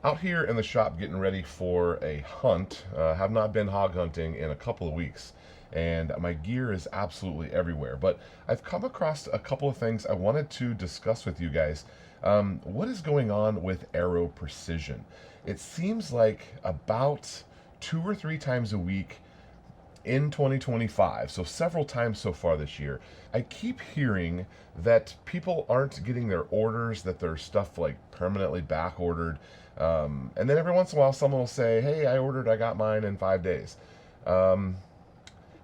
Out here in the shop getting ready for a hunt. Have not been hog hunting in a couple of weeks, and my gear is absolutely everywhere. But I've come across a couple of things I wanted to discuss with you guys. What is going on with Aero Precision? It seems like about 2 or 3 times a week in 2025, so several times so far this year, I keep hearing that people aren't getting their orders, that their stuff like permanently back ordered. And then every once in a while, someone will say, "Hey, I got mine in 5 days." Um,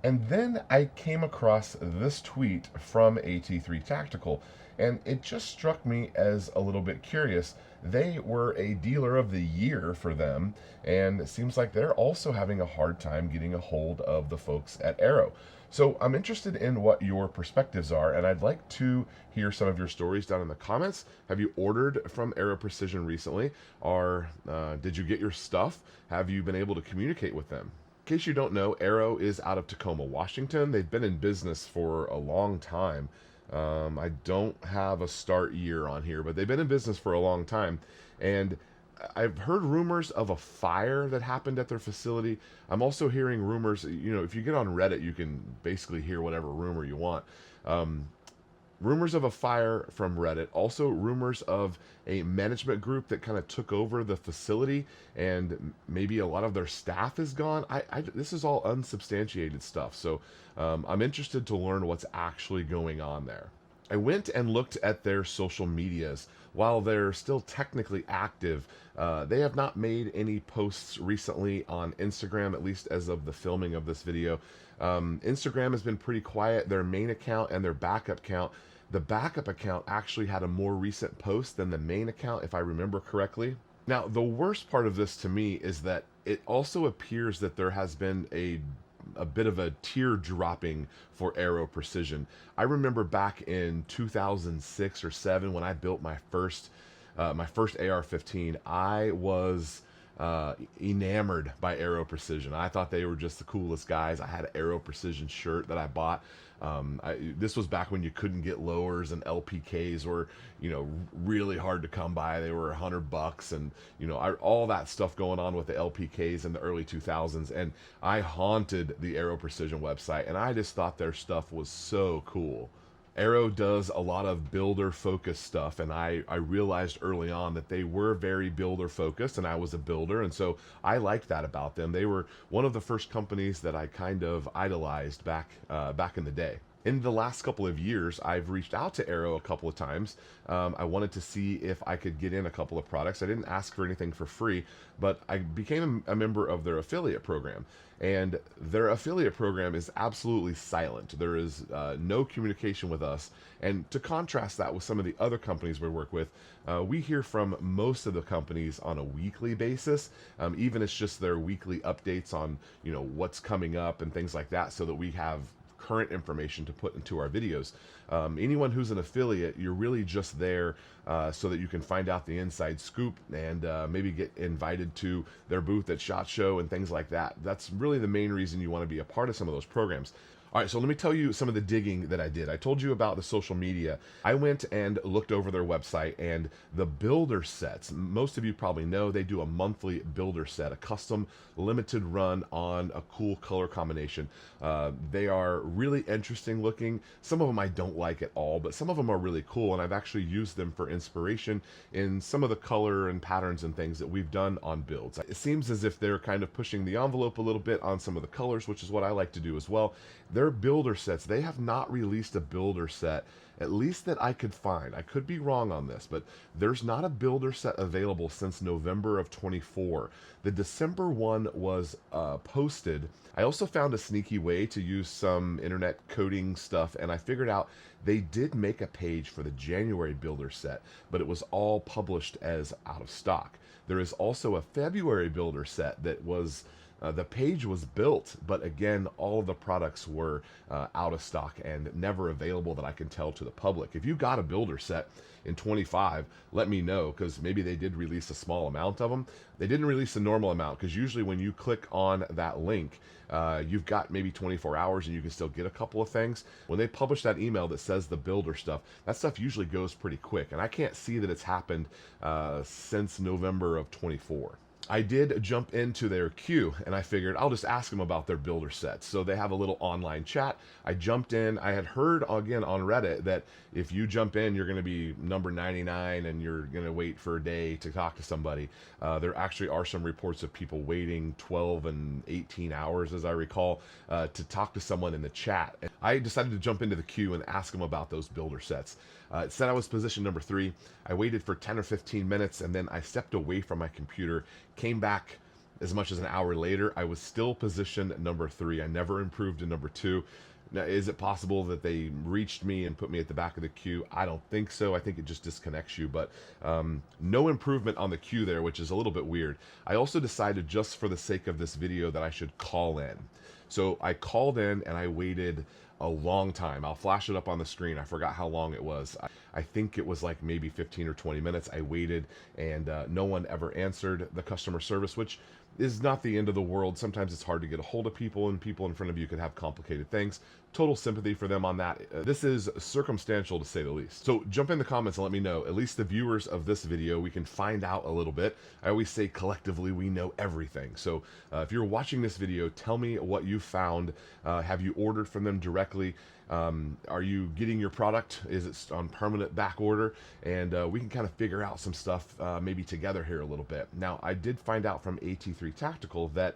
and then I came across this tweet from AT3 Tactical, and it just struck me as a little bit curious. They were a dealer of the year for them, and it seems like they're also having a hard time getting a hold of the folks at Aero. So I'm interested in what your perspectives are, and I'd like to hear some of your stories down in the comments. Have you ordered from Aero Precision recently? Or did you get your stuff? Have you been able to communicate with them? In case you don't know, Aero is out of Tacoma, Washington. They've been in business for a long time. I don't have a start year on here, but they've been in business for a long time. And I've heard rumors of a fire that happened at their facility. I'm also hearing rumors, if you get on Reddit, you can basically hear whatever rumor you want. Um, Rumors of a fire from Reddit. Also, rumors of a management group that kind of took over the facility, and maybe a lot of their staff is gone. This is all unsubstantiated stuff, so I'm interested to learn what's actually going on there. I went and looked at their social medias. While they're still technically active, they have not made any posts recently on Instagram, at least as of the filming of this video. Instagram has been pretty quiet. Their main account and their backup account. The backup account actually had a more recent post than the main account, if I remember correctly. Now, the worst part of this to me is that it also appears that there has been a bit of a tear dropping for Aero Precision. I remember back in 2006 or 7 when I built my first AR-15. I was enamored by Aero Precision. I thought they were just the coolest guys. I had an Aero Precision shirt that I bought. This was back when you couldn't get lowers, and LPKs were, really hard to come by. They were $100, and all that stuff going on with the LPKs in the early 2000s. And I haunted the Aero Precision website, and I just thought their stuff was so cool. Aero does a lot of builder focused stuff, and I realized early on that they were very builder focused, and I was a builder, and so I liked that about them. They were one of the first companies that I kind of idolized back in the day. In the last couple of years, I've reached out to Aero a couple of times. I wanted to see if I could get in a couple of products. I didn't ask for anything for free, but I became a member of their affiliate program. And their affiliate program is absolutely silent. There is no communication with us. And to contrast that with some of the other companies we work with, we hear from most of the companies on a weekly basis. Even it's just their weekly updates on what's coming up and things like that, so that we have current information to put into our videos. Anyone who's an affiliate, you're really just there so that you can find out the inside scoop and maybe get invited to their booth at SHOT Show and things like that. That's really the main reason you want to be a part of some of those programs. All right, so let me tell you some of the digging that I did. I told you about the social media. I went and looked over their website, and the builder sets, most of you probably know they do a monthly builder set, a custom limited run on a cool color combination. They are really interesting looking. Some of them I don't like at all, but some of them are really cool, and I've actually used them for inspiration in some of the color and patterns and things that we've done on builds. It seems as if they're kind of pushing the envelope a little bit on some of the colors, which is what I like to do as well. Their builder sets, they have not released a builder set, at least that I could find. I could be wrong on this, but there's not a builder set available since November of 24. The December one was posted. I also found a sneaky way to use some internet coding stuff, and I figured out they did make a page for the January builder set, but it was all published as out of stock. There is also a February builder set that was The page was built, but again, all of the products were out of stock and never available that I can tell to the public. If you got a builder set in 25, let me know, because maybe they did release a small amount of them. They didn't release a normal amount, because usually when you click on that link, you've got maybe 24 hours and you can still get a couple of things. When they publish that email that says the builder stuff, that stuff usually goes pretty quick, and I can't see that it's happened since November of 24. I did jump into their queue, and I figured I'll just ask them about their builder sets. So they have a little online chat. I jumped in. I had heard again on Reddit that if you jump in, you're going to be number 99 and you're going to wait for a day to talk to somebody. There actually are some reports of people waiting 12 and 18 hours, as I recall, to talk to someone in the chat. And I decided to jump into the queue and ask them about those builder sets. It said I was position number 3. I waited for 10 or 15 minutes, and then I stepped away from my computer, came back as much as an hour later. I was still position number 3. I never improved to number 2. Now, is it possible that they reached me and put me at the back of the queue? I don't think so. I think it just disconnects you, but no improvement on the queue there, which is a little bit weird. I also decided, just for the sake of this video, that I should call in. So I called in and I waited a long time. I'll flash it up on the screen. I forgot how long it was. I think it was like maybe 15 or 20 minutes. I waited, and no one ever answered the customer service, which is not the end of the world. Sometimes it's hard to get a hold of people, and people in front of you could have complicated things. Total sympathy for them on that. This is circumstantial, to say the least. So jump in the comments and let me know, at least the viewers of this video, we can find out a little bit. I always say collectively we know everything. So if you're watching this video, tell me what you found. Have you ordered from them directly? Are you getting your product? Is it on permanent back order? And we can kind of figure out some stuff maybe together here a little bit. Now, I did find out from AT3 Tactical that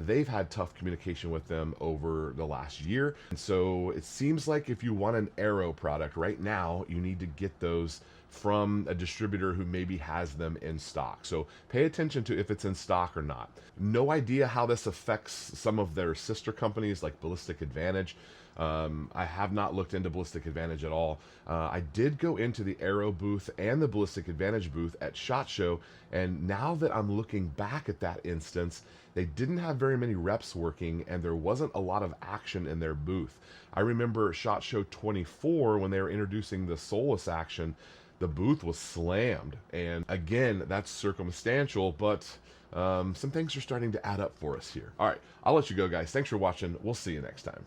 they've had tough communication with them over the last year. And so it seems like if you want an Aero product right now, you need to get those from a distributor who maybe has them in stock. So pay attention to if it's in stock or not. No idea how this affects some of their sister companies like Ballistic Advantage. I have not looked into Ballistic Advantage at all. I did go into the Aero booth and the Ballistic Advantage booth at SHOT Show, and now that I'm looking back at that instance, they didn't have very many reps working, and there wasn't a lot of action in their booth. I remember SHOT Show 24, when they were introducing the Solus action, the booth was slammed. And again, that's circumstantial, but some things are starting to add up for us here. All right, I'll let you go, guys. Thanks for watching. We'll see you next time.